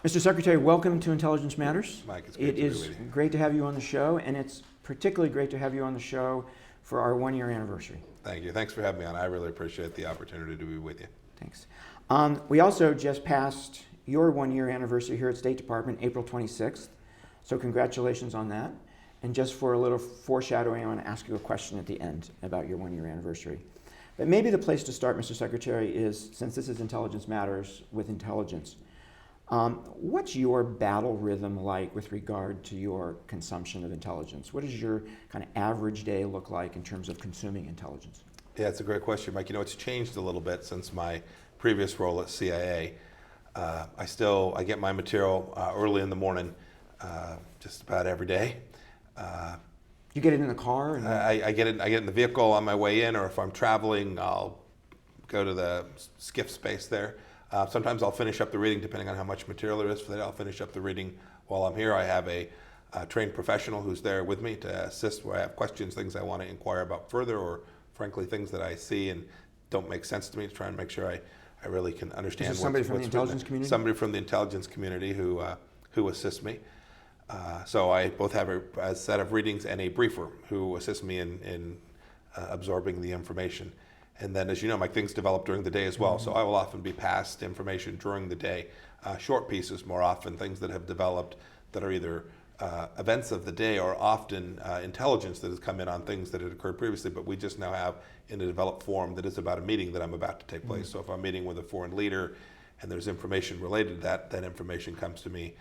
Mr. Secretary, welcome to Intelligence Matters. Mike, it's great It to be is with you. great to have you on the show, and it's particularly great to have you on the show for our 1-year anniversary. Thank you. Thanks for having me on. I really appreciate the opportunity to be with you. Thanks. We also just passed your 1-year anniversary here at State Department, April 26th. So congratulations on that. And just for a little foreshadowing, I want to ask you a question at the end about your 1-year anniversary. But maybe the place to start, Mr. Secretary, is, since this is Intelligence Matters with intelligence, what's your battle rhythm like with regard to your consumption of intelligence? What does your kind of average day look like in terms of consuming intelligence? Yeah, it's a great question, Mike. You know, it's changed a little bit since my previous role at CIA. I get my material early in the morning, just about every day. You get it in the car? And I get it in the vehicle on my way in, or if I'm traveling, I'll go to the skiff space there. Sometimes I'll finish up the reading, depending on how much material there is for that. I'll finish up the reading while I'm here. I have a trained professional who's there with me to assist where I have questions, things I want to inquire about further, or frankly, things that I see and don't make sense to me, to try and make sure I really can understand. Is this somebody from the intelligence community? Somebody from the intelligence community who assists me. So I both have a set of readings and a briefer who assists me in absorbing the information. And then, as you know, Mike, things develop during the day as well. So I will often be passed information during the day, short pieces more often, things that have developed that are either events of the day or often intelligence that has come in on things that had occurred previously, but we just now have in a developed form that is about a meeting that I'm about to take place. So if I'm meeting with a foreign leader and there's information related to that, that information comes to me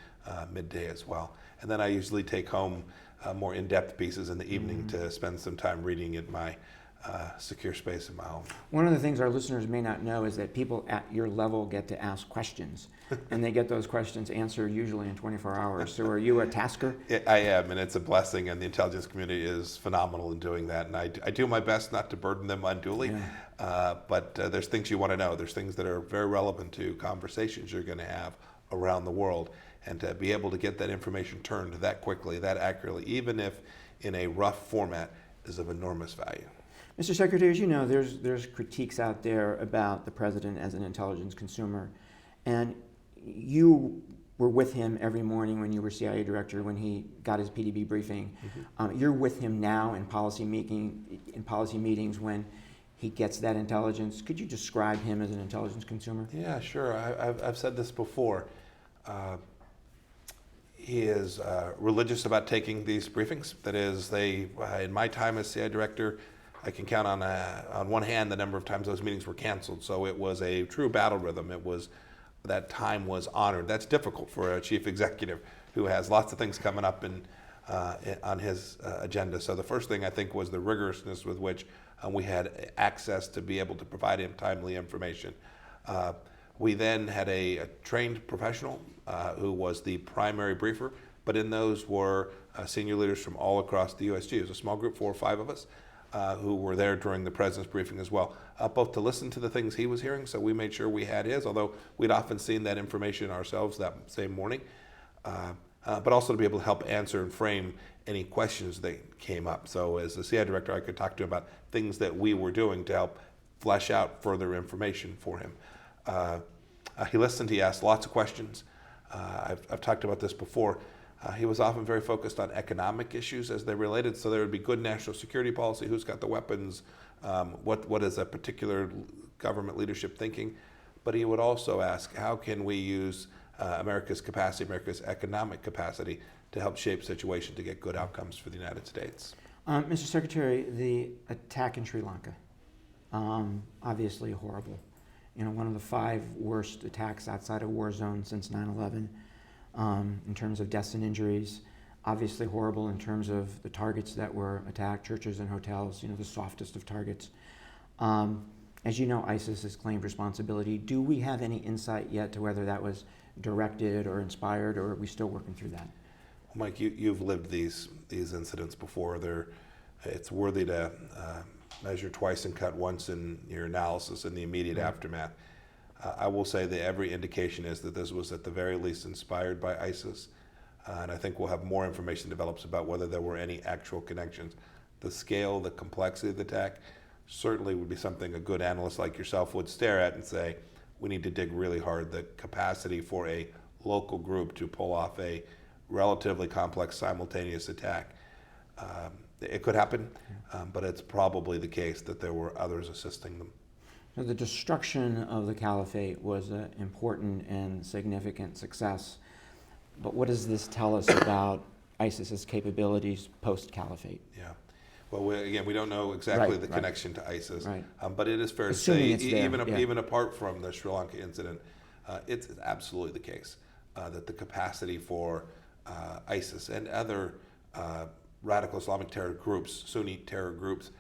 midday as well. And then I usually take home more in-depth pieces in the evening to spend some time reading at my secure space in my home. one of the things our listeners may not know is that people at your level get to ask questions, and they get those questions answered usually in 24 hours. So are you a tasker? I am, and it's a blessing, and the intelligence community is phenomenal in doing that. And I do my best not to burden them unduly, but there's things you want to know. There's things that are very relevant to conversations you're going to have around the world, and to be able to get that information turned that quickly, that accurately, even if in a rough format, is of enormous value. Mr. Secretary, as you know, there's critiques out there about the president as an intelligence consumer, and you were with him every morning when you were CIA director, when he got his PDB briefing. You're with him now in policy meetings when he gets that intelligence. Could you describe him as an intelligence consumer? Yeah, sure. I've said this before. He is religious about taking these briefings. That is, in my time as CIA director, I can count on one hand the number of times those meetings were canceled. So it was a true battle rhythm. That time was honored. That's difficult for a chief executive who has lots of things coming up on his agenda. So the first thing I think was the rigorousness with which we had access to be able to provide him timely information. We then had a trained professional who was the primary briefer, but in those were senior leaders from all across the USG. It was a small group, 4 or 5 of us, who were there during the president's briefing as well, both to listen to the things he was hearing, so we made sure we had his, although we'd often seen that information ourselves that same morning, but also to be able to help answer and frame any questions that came up. So as the CIA director, I could talk to him about things that we were doing to help flesh out further information for him. He listened, he asked lots of questions. I've talked about this before. He was often very focused on economic issues as they related, so there would be good national security policy, who's got the weapons, what is a particular government leadership thinking. But he would also ask, how can we use America's capacity, America's economic capacity, to help shape situation to get good outcomes for the United States? Mr. Secretary, the attack in Sri Lanka, obviously horrible. One of the 5 worst attacks outside a war zone since 9/11. In terms of deaths and injuries, obviously horrible in terms of the targets that were attacked, churches and hotels, the softest of targets. As you know, ISIS has claimed responsibility. Do we have any insight yet to whether that was directed or inspired, or are we still working through that? Well, Mike, you've lived these incidents before. It's worthy to measure twice and cut once in your analysis in the immediate aftermath. I will say that every indication is that this was at the very least inspired by ISIS, and I think we'll have more information develops about whether there were any actual connections. The scale, the complexity of the attack certainly would be something a good analyst like yourself would stare at and say, we need to dig really hard. The capacity for a local group to pull off a relatively complex simultaneous attack. It could happen, but it's probably the case that there were others assisting them. So the destruction of the caliphate was an important and significant success. But what does this tell us about ISIS's capabilities post-caliphate? Yeah. Well, we don't know exactly the connection to ISIS, but it is fair to say, even apart from the Sri Lanka incident, it's absolutely the case that the capacity for ISIS and other radical Islamic terror groups, Sunni terror groups,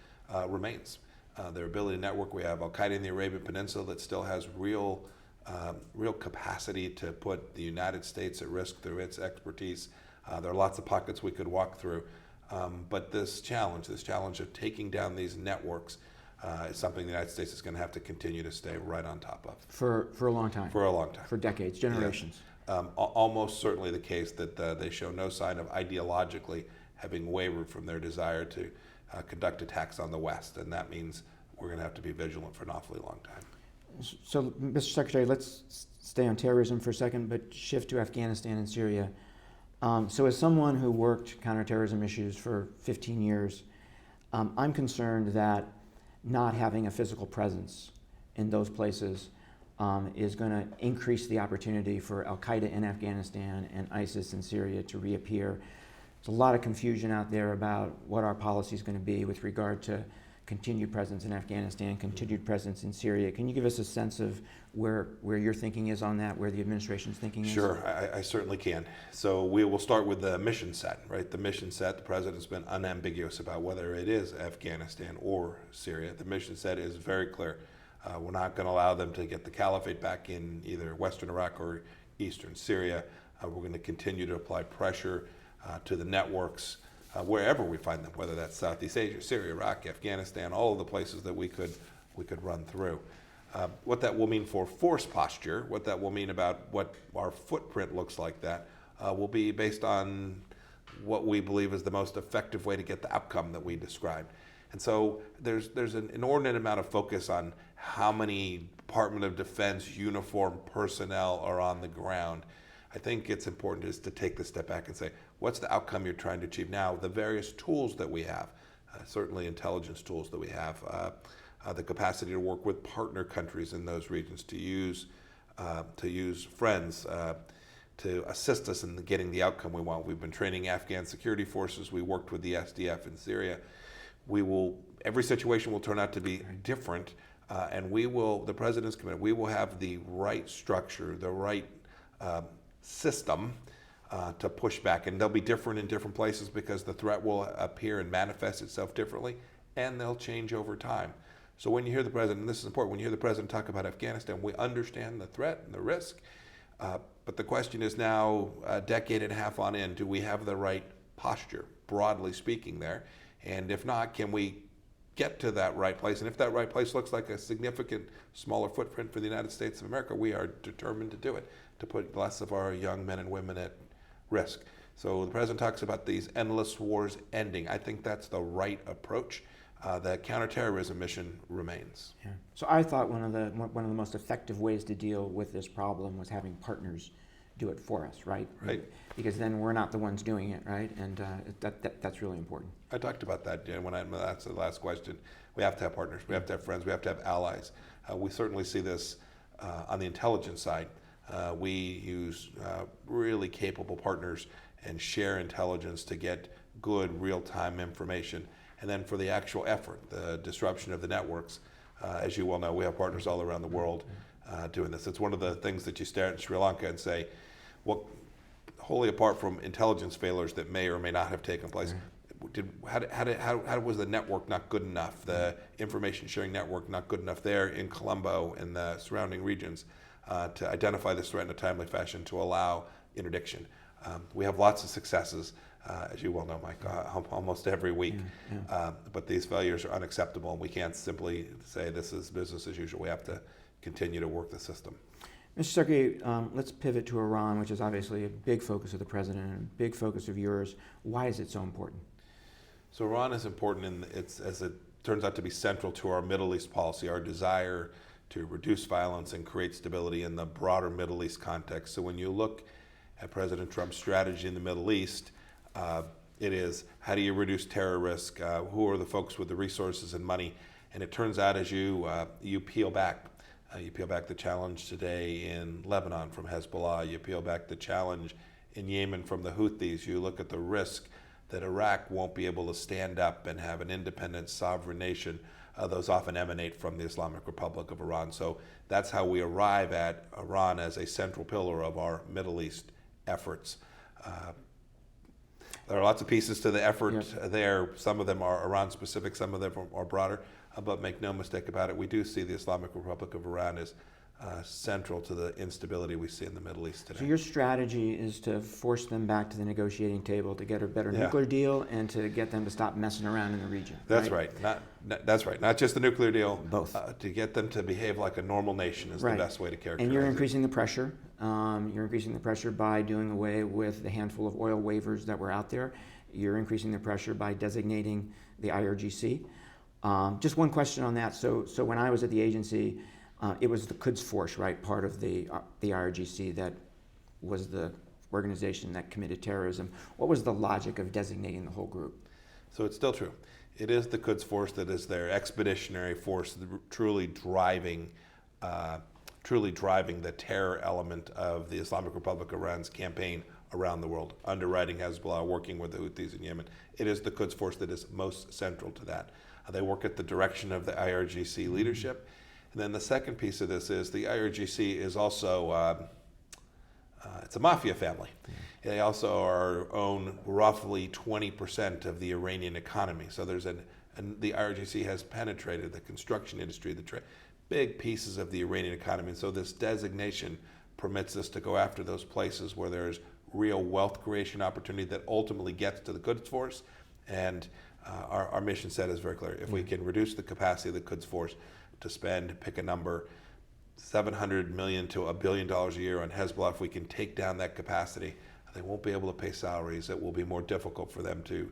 remains. Their ability to network. We have Al-Qaeda in the Arabian Peninsula that still has real capacity to put the United States at risk through its expertise. There are lots of pockets we could walk through. But this challenge of taking down these networks is something the United States is going to have to continue to stay right on top of. For a long time. For a long time. For decades, generations. Yes. Almost certainly the case that they show no sign of ideologically having wavered from their desire to conduct attacks on the West, and that means we're going to have to be vigilant for an awfully long time. So, Mr. Secretary, let's stay on terrorism for a second, but shift to Afghanistan and Syria. So as someone who worked counterterrorism issues for 15 years, I'm concerned that not having a physical presence in those places is going to increase the opportunity for Al-Qaeda in Afghanistan and ISIS in Syria to reappear. There's a lot of confusion out there about what our policy is going to be with regard to continued presence in Afghanistan, continued presence in Syria. Can you give us a sense of where your thinking is on that, where the administration's thinking is? Sure, I certainly can. So we will start with the mission set, right? The mission set, the president's been unambiguous about whether it is Afghanistan or Syria. The mission set is very clear. We're not going to allow them to get the caliphate back in either Western Iraq or Eastern Syria. We're going to continue to apply pressure to the networks wherever we find them, whether that's Southeast Asia, Syria, Iraq, Afghanistan, all of the places that we could run through. What that will mean for force posture, what that will mean about what our footprint looks like, that will be based on what we believe is the most effective way to get the outcome that we described. And so there's an inordinate amount of focus on how many Department of Defense uniformed personnel are on the ground. I think it's important is to take the step back and say, what's the outcome you're trying to achieve now? The various tools that we have, certainly intelligence tools that we have, the capacity to work with partner countries in those regions, to use friends to assist us in getting the outcome we want. We've been training Afghan security forces. We worked with the SDF in Syria. Every situation will turn out to be different, and the president's committed, we will have the right structure, the right system to push back. And they'll be different in different places because the threat will appear and manifest itself differently, and they'll change over time. So when you hear the president, and this is important, when you hear the president talk about Afghanistan, we understand the threat and the risk, but the question is now, a decade and a half on in, do we have the right posture, broadly speaking, there? And if not, can we get to that right place? And if that right place looks like a significant smaller footprint for the United States of America, we are determined to do it, to put less of our young men and women at risk. So the president talks about these endless wars ending. I think that's the right approach. The counterterrorism mission remains. Yeah. So I thought one of the most effective ways to deal with this problem was having partners do it for us, right? Right. Because then we're not the ones doing it, right? And that's really important. I talked about that when I answered the last question. We have to have partners. We have to have friends. We have to have allies. We certainly see this on the intelligence side. We use really capable partners and share intelligence to get good real-time information. And then for the actual effort, the disruption of the networks, as you well know, we have partners all around the world doing this. It's one of the things that you stare at Sri Lanka and say, well, wholly apart from intelligence failures that may or may not have taken place, how was the network not good enough, the information sharing network not good enough there in Colombo and the surrounding regions to identify this threat in a timely fashion to allow interdiction? We have lots of successes, as you well know, Mike, almost every week. But these failures are unacceptable, and we can't simply say this is business as usual. We have to continue to work the system. Mr. Secretary, let's pivot to Iran, which is obviously a big focus of the president and a big focus of yours. Why is it so important? So Iran is important, as it turns out to be central to our Middle East policy, our desire to reduce violence and create stability in the broader Middle East context. So when you look at President Trump's strategy in the Middle East, it is how do you reduce terror risk? Who are the folks with the resources and money? And it turns out as you peel back the challenge today in Lebanon from Hezbollah, you peel back the challenge in Yemen from the Houthis, you look at the risk that Iraq won't be able to stand up and have an independent sovereign nation. Those often emanate from the Islamic Republic of Iran. So that's how we arrive at Iran as a central pillar of our Middle East efforts. There are lots of pieces to the effort there. Some of them are Iran specific, some of them are broader. But make no mistake about it, we do see the Islamic Republic of Iran as central to the instability we see in the Middle East today. So your strategy is to force them back to the negotiating table to get a better nuclear deal and to get them to stop messing around in the region. That's right. That's right. Not just the nuclear deal. Both. To get them to behave like a normal nation is the best way to characterize it. And you're increasing the pressure. You're increasing the pressure by doing away with the handful of oil waivers that were out there. You're increasing the pressure by designating the IRGC. Just one question on that. So when I was at the agency, it was the Quds Force, right? Part of the IRGC that was the organization that committed terrorism. What was the logic of designating the whole group? So it's still true. It is the Quds Force that is their expeditionary force, truly driving the terror element of the Islamic Republic of Iran's campaign around the world, underwriting Hezbollah, working with the Houthis in Yemen. It is the Quds Force that is most central to that. They work at the direction of the IRGC leadership. And then the second piece of this is the IRGC is also, it's a mafia family. They also own roughly 20% of the Iranian economy. So and the IRGC has penetrated the construction industry, big pieces of the Iranian economy. And so this designation permits us to go after those places where there's real wealth creation opportunity that ultimately gets to the Quds Force. And our mission set is very clear. If we can reduce the capacity of the Quds Force to spend, pick a number, $700 million to $1 billion a year on Hezbollah, if we can take down that capacity, they won't be able to pay salaries. It will be more difficult for them to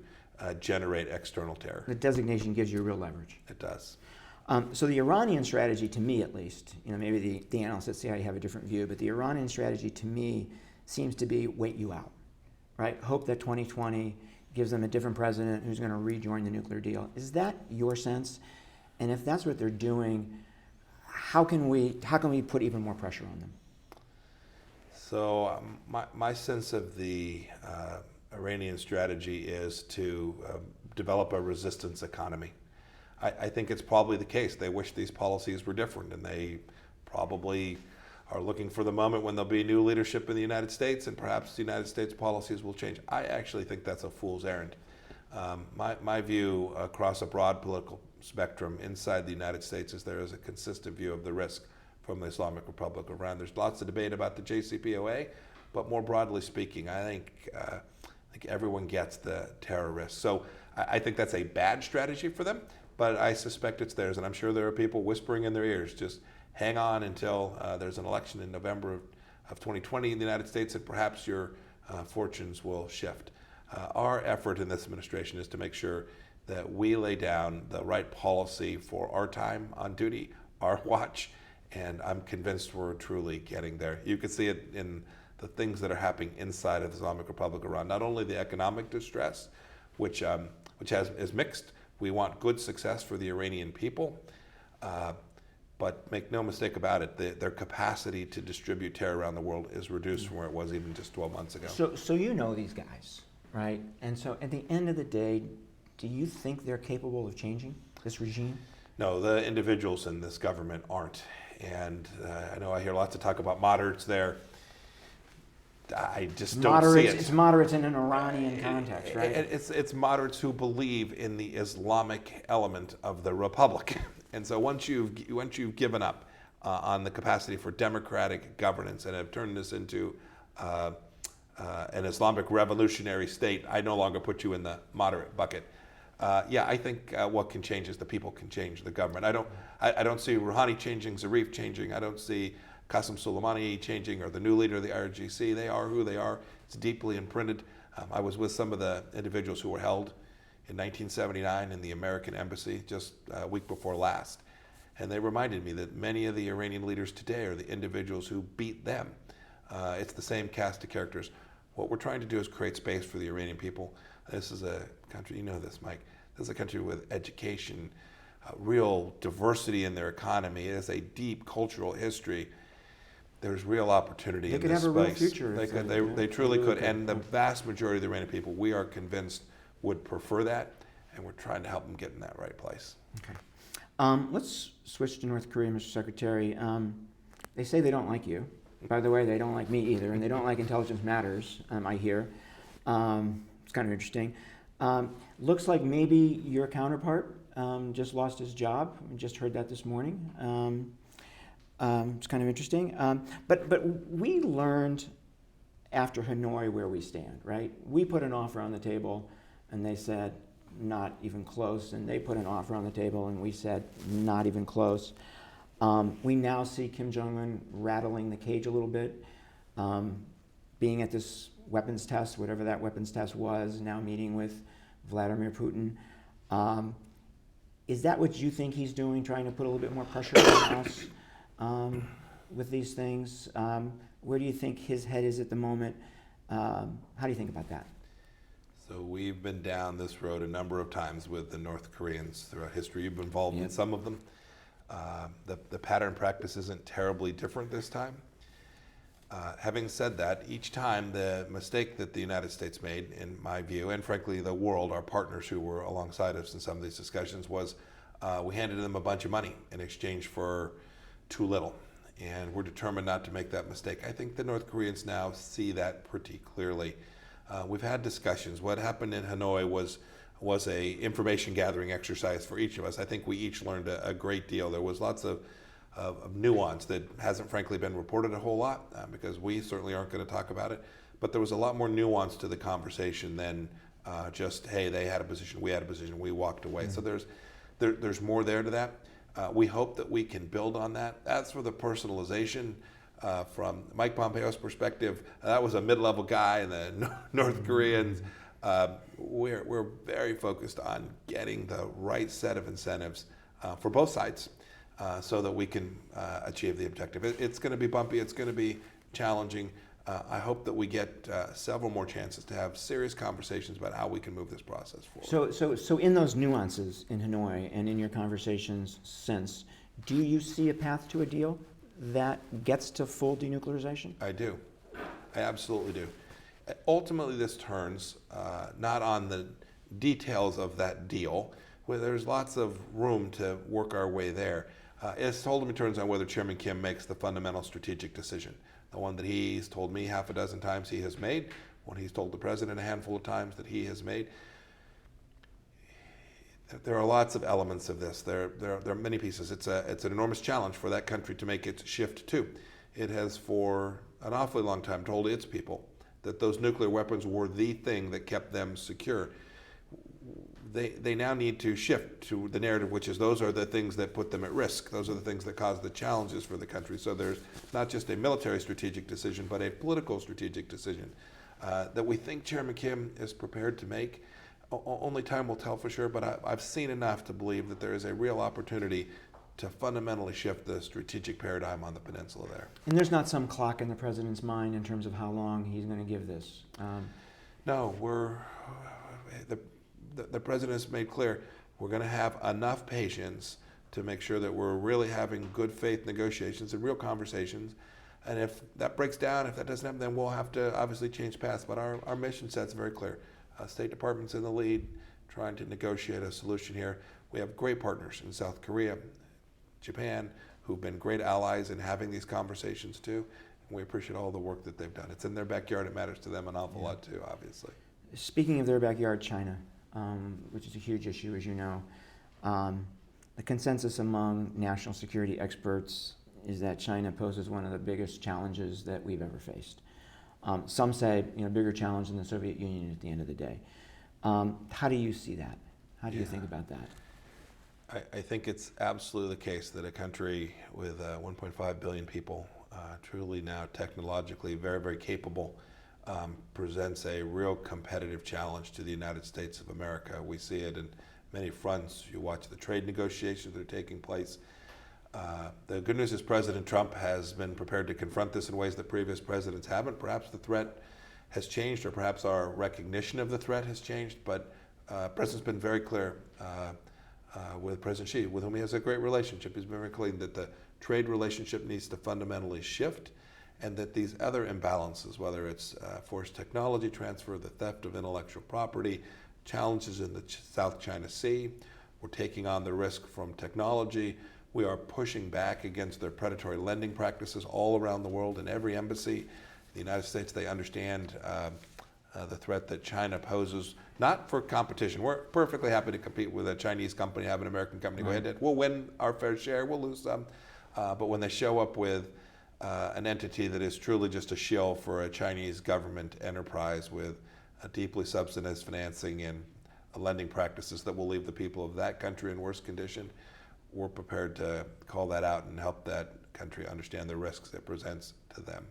generate external terror. The designation gives you real leverage. It does. So the Iranian strategy, to me at least, maybe the analysts at CIA have a different view, but the Iranian strategy to me seems to be wait you out, right? Hope that 2020 gives them a different president who's going to rejoin the nuclear deal. Is that your sense? And if that's what they're doing, how can we put even more pressure on them? So my sense of the Iranian strategy is to develop a resistance economy. I think it's probably the case. They wish these policies were different, and they probably are looking for the moment when there'll be new leadership in the United States, and perhaps the United States policies will change. I actually think that's a fool's errand. My view across a broad political spectrum inside the United States is there is a consistent view of the risk from the Islamic Republic of Iran. There's lots of debate about the JCPOA, but more broadly speaking, I think everyone gets the terror risk. So I think that's a bad strategy for them, but I suspect it's theirs, and I'm sure there are people whispering in their ears, just hang on until there's an election in November of 2020 in the United States, and perhaps your fortunes will shift. Our effort in this administration is to make sure that we lay down the right policy for our time on duty, our watch, and I'm convinced we're truly getting there. You can see it in the things that are happening inside of the Islamic Republic of Iran. Not only the economic distress, which is mixed. We want good success for the Iranian people, but make no mistake about it, their capacity to distribute terror around the world is reduced from where it was even just 12 months ago. So you know these guys, right? And so at the end of the day, do you think they're capable of changing this regime? No, the individuals in this government aren't. And I know I hear lots of talk about moderates there. I just don't see it. It's moderates in an Iranian context, right? It's moderates who believe in the Islamic element of the republic. And so once you've given up on the capacity for democratic governance and have turned this into an Islamic revolutionary state, I no longer put you in the moderate bucket. I think what can change is the people can change the government. I don't see Rouhani changing, Zarif changing. I don't see Qasem Soleimani changing, or the new leader of the IRGC. They are who they are. It's deeply imprinted. I was with some of the individuals who were held in 1979 in the American embassy just a week before last. And they reminded me that many of the Iranian leaders today are the individuals who beat them It's the same cast of characters. What we're trying to do is create space for the Iranian people. This is a country, you know this, Mike. This is a country with education, real diversity in their economy. It has a deep cultural history. There's real opportunity They in could this have a real space. future. They truly could. And the vast majority of the Iranian people, we are convinced, would prefer that. And we're trying to help them get in that right place. Okay. Let's switch to North Korea, Mr. Secretary. They say they don't like you. By the way, they don't like me either, and they don't like Intelligence Matters, I hear. It's kind of interesting. Looks like maybe your counterpart just lost his job. We just heard that this morning. It's kind of interesting. But we learned after Hanoi where we stand, right? We put an offer on the table, and they said, not even close. And they put an offer on the table, and we said, not even close. We now see Kim Jong-un rattling the cage a little bit, being at this weapons test, whatever that weapons test was, now meeting with Vladimir Putin. Is that what you think he's doing, trying to put a little bit more pressure on us with these things? Where do you think his head is at the moment? How do you think about that? So we've been down this road a number of times with the North Koreans throughout history. You've been involved in some of them. The pattern practice isn't terribly different this time. Having said that, each time the mistake that the United States made, in my view, and frankly the world, our partners who were alongside us in some of these discussions, was we handed them a bunch of money in exchange for too little. And we're determined not to make that mistake. I think the North Koreans now see that pretty clearly. We've had discussions. What happened in Hanoi was a information gathering exercise for each of us. I think we each learned a great deal. There was lots of nuance that hasn't frankly been reported a whole lot because we certainly aren't going to talk about it. But there was a lot more nuance to the conversation than just, hey, they had a position, we had a position, we walked away. So there's more there to that. We hope that we can build on that. As for the personalization, from Mike Pompeo's perspective, that was a mid-level guy, and the North Koreans, we're very focused on getting the right set of incentives for both sides so that we can achieve the objective. It's going to be bumpy. It's going to be challenging. I hope that we get several more chances to have serious conversations about how we can move this process forward. So in those nuances in Hanoi and in your conversations since, do you see a path to a deal that gets to full denuclearization? I do. I absolutely do. Ultimately, this turns not on the details of that deal, where there's lots of room to work our way there. It ultimately turns on whether Chairman Kim makes the fundamental strategic decision, the one that he's told me half a dozen times he has made, one he's told the president a handful of times that he has made. There are lots of elements of this. There are many pieces. It's an enormous challenge for that country to make its shift too. It has for an awfully long time told its people that those nuclear weapons were the thing that kept them secure. They now need to shift to the narrative, which is those are the things that put them at risk. Those are the things that cause the challenges for the country. So there's not just a military strategic decision, but a political strategic decision that we think Chairman Kim is prepared to make. Only time will tell for sure, but I've seen enough to believe that there is a real opportunity to fundamentally shift the strategic paradigm on the peninsula there. And there's not some clock in the president's mind in terms of how long he's going to give this? No, the president has made clear we're going to have enough patience to make sure that we're really having good faith negotiations and real conversations. And if that breaks down, if that doesn't happen, then we'll have to obviously change paths. But our mission set's very clear. State Department's in the lead, trying to negotiate a solution here. We have great partners in South Korea, Japan, who've been great allies in having these conversations too. And we appreciate all the work that they've done. It's in their backyard. It matters to them an awful lot too, obviously. Speaking of their backyard, China, which is a huge issue, as you know. The consensus among national security experts is that China poses one of the biggest challenges that we've ever faced. Some say, bigger challenge than the Soviet Union at the end of the day. How do you see that? How do you think about that? I think it's absolutely the case that a country with 1.5 billion people, truly now technologically very, very capable, presents a real competitive challenge to the United States of America. We see it in many fronts. You watch the trade negotiations that are taking place. The good news is President Trump has been prepared to confront this in ways that previous presidents haven't. Perhaps the threat has changed, or perhaps our recognition of the threat has changed, but the President's been very clear with President Xi, with whom he has a great relationship. He's been very clear that the trade relationship needs to fundamentally shift, and that these other imbalances, whether it's forced technology transfer, the theft of intellectual property, challenges in the South China Sea, we're taking on the risk from technology. We are pushing back against their predatory lending practices all around the world. In every embassy in the United States, they understand the threat that China poses, not for competition. We're perfectly happy to compete with a Chinese company, have an American company go ahead. We'll win our fair share, we'll lose some. But when they show up with an entity that is truly just a shill for a Chinese government enterprise with a deeply subsidized financing and lending practices that will leave the people of that country in worse condition, we're prepared to call that out and help that country understand the risks it presents to them.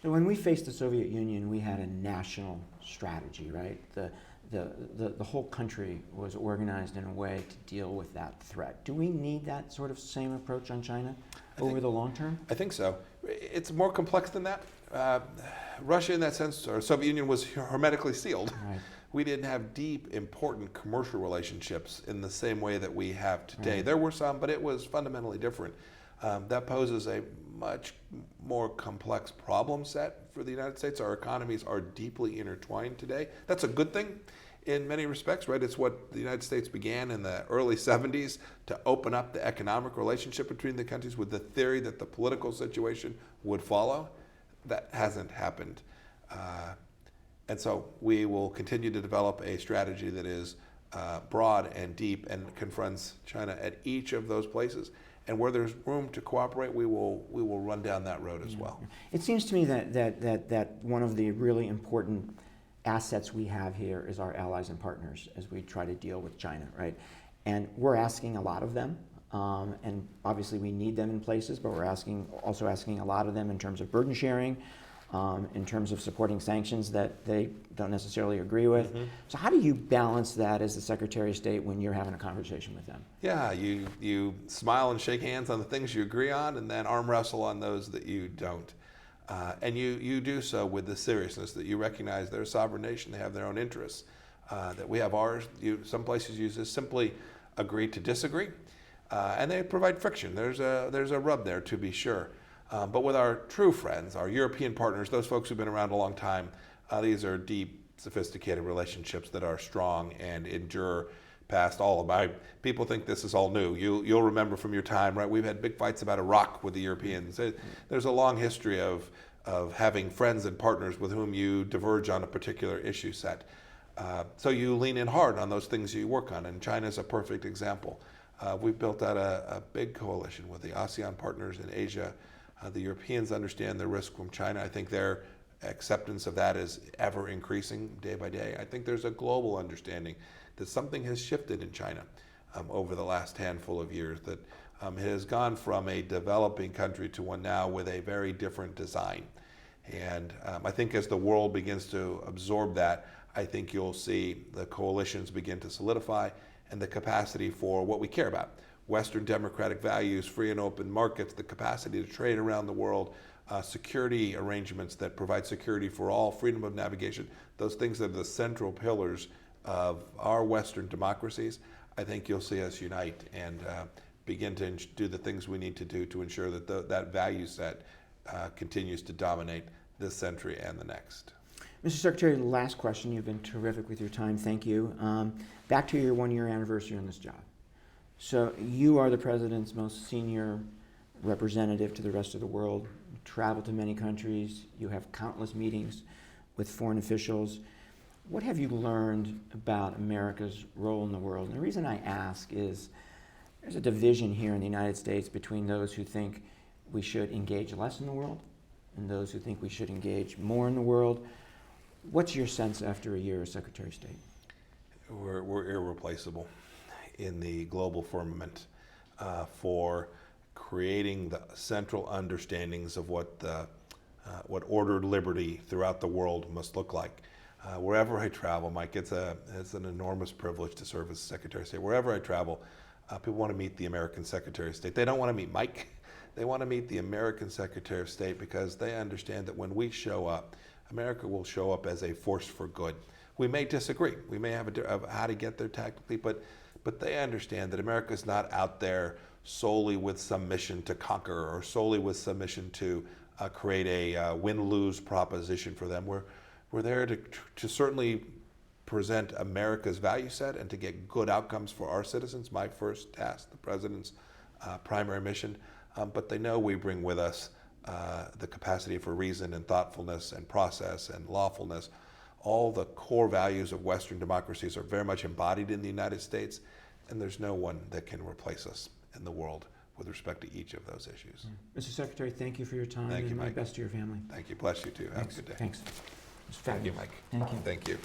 So when we faced the Soviet Union, we had a national strategy, right? The whole country was organized in a way to deal with that threat. Do we need that sort of same approach on China over the long term? I think so. It's more complex than that. Russia, in that sense, or Soviet Union, was hermetically sealed. Right. We didn't have deep, important commercial relationships in the same way that we have today. Right. There were some, but it was fundamentally different. That poses a much more complex problem set for the United States. Our economies are deeply intertwined today. That's a good thing in many respects, right? It's what the United States began in the early 70s to open up the economic relationship between the countries with the theory that the political situation would follow. That hasn't happened. And so we will continue to develop a strategy that is broad and deep and confronts China at each of those places. And where there's room to cooperate, we will run down that road as well. It seems to me that one of the really important assets we have here is our allies and partners as we try to deal with China, right? And we're asking a lot of them, and obviously we need them in places, but we're also asking a lot of them in terms of burden sharing, in terms of supporting sanctions that they don't necessarily agree with. Mm-hmm. So how do you balance that as the Secretary of State when you're having a conversation with them? Yeah, you smile and shake hands on the things you agree on, and then arm wrestle on those that you don't. And you do so with the seriousness that you recognize they're a sovereign nation, they have their own interests, that we have ours. Some places use this, simply agree to disagree, and they provide friction. There's a rub there, to be sure. But with our true friends, our European partners, those folks who've been around a long time, these are deep, sophisticated relationships that are strong and endure past all of them. People think this is all new. You'll remember from your time, right? We've had big fights about Iraq with the Europeans. There's a long history of having friends and partners with whom you diverge on a particular issue set. So you lean in hard on those things you work on, and China's a perfect example. We've built out a big coalition with the ASEAN partners in Asia. The Europeans understand the risk from China. I think their acceptance of that is ever increasing day by day. I think there's a global understanding that something has shifted in China over the last handful of years, that it has gone from a developing country to one now with a very different design. And I think as the world begins to absorb that, I think you'll see the coalitions begin to solidify and the capacity for what we care about. Western democratic values, free and open markets, the capacity to trade around the world, security arrangements that provide security for all, freedom of navigation, those things are the central pillars of our Western democracies. I think you'll see us unite and begin to do the things we need to do to ensure that that value set continues to dominate this century and the next. Mr. Secretary, last question. You've been terrific with your time. Thank you. Back to your one-year anniversary on this job. So you are the President's most senior representative to the rest of the world. You travel to many countries. You have countless meetings with foreign officials. What have you learned about America's role in the world? And the reason I ask is there's a division here in the United States between those who think we should engage less in the world and those who think we should engage more in the world. What's your sense after a year as Secretary of State? We're irreplaceable in the global firmament for creating the central understandings of what ordered liberty throughout the world must look like. Wherever I travel, Mike, it's an enormous privilege to serve as Secretary of State. Wherever I travel, People want to meet the American Secretary of State. They don't want to meet Mike. They want to meet the American Secretary of State because they understand that when we show up, America will show up as a force for good. We may disagree. We may have how to get there tactically, but they understand that America is not out there solely with some mission to conquer or solely with some mission to create a win-lose proposition for them. We're there to certainly present America's value set and to get good outcomes for our citizens. My first task, the president's primary mission, but they know we bring with us the capacity for reason and thoughtfulness and process and lawfulness. All the core values of Western democracies are very much embodied in the United States, and there's no one that can replace us in the world with respect to each of those issues. Mr. Secretary, thank you for your time Thank you, and my Mike. best to your family. Thank you. Bless you too. Have a good day. Thanks. Thank you, Mike. Thank you. Thank you.